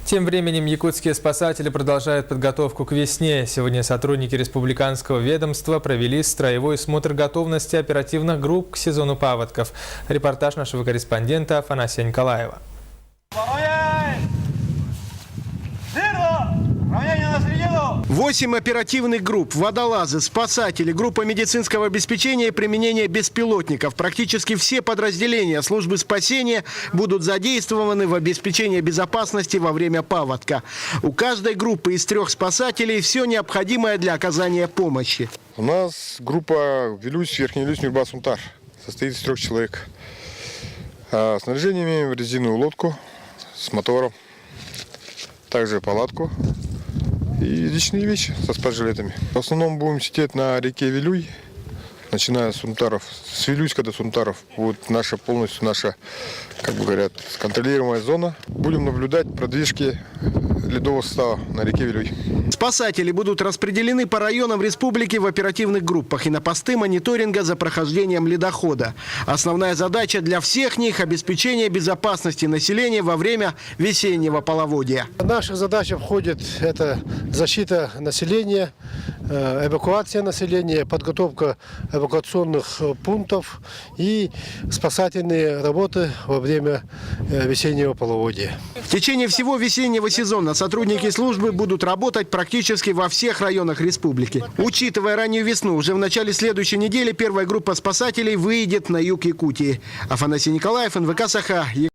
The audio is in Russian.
Тем временем якутские спасатели продолжают подготовку к весне. Сегодня сотрудники республиканского ведомства провели строевой смотр готовности оперативных групп к сезону паводков. Репортаж нашего корреспондента Афанасия Николаева. 8 оперативных групп, водолазы, спасатели, группа медицинского обеспечения и применения беспилотников. Практически все подразделения службы спасения будут задействованы в обеспечении безопасности во время паводка. У каждой группы из 3 спасателей все необходимое для оказания помощи. У нас группа Вилюсь, Верхний Вилюсь, Мирбас, Сунтар. Состоит из 3 человек. Снаряжение имеем резиновую лодку с мотором, также палатку и личные вещи со спасжилетами. В основном будем сидеть на реке Вилюй, начиная с Сунтаров. С Вилюйска до Сунтаров будет полностью наша, как бы говорят, контролируемая зона. Будем наблюдать продвижки ледового состава на реке Вилюй. Спасатели будут распределены по районам республики в оперативных группах и на посты мониторинга за прохождением ледохода. Основная задача для всех них – обеспечение безопасности населения во время весеннего половодья. Наша задача входит – это защита населения, эвакуация населения, подготовка эвакуационных пунктов и спасательные работы во время весеннего половодья. В течение всего весеннего сезона сотрудники службы будут работать практически во всех районах республики. Учитывая раннюю весну, уже в начале следующей недели первая группа спасателей выйдет на юг Якутии. Афанасий Николаев, НВК «Саха».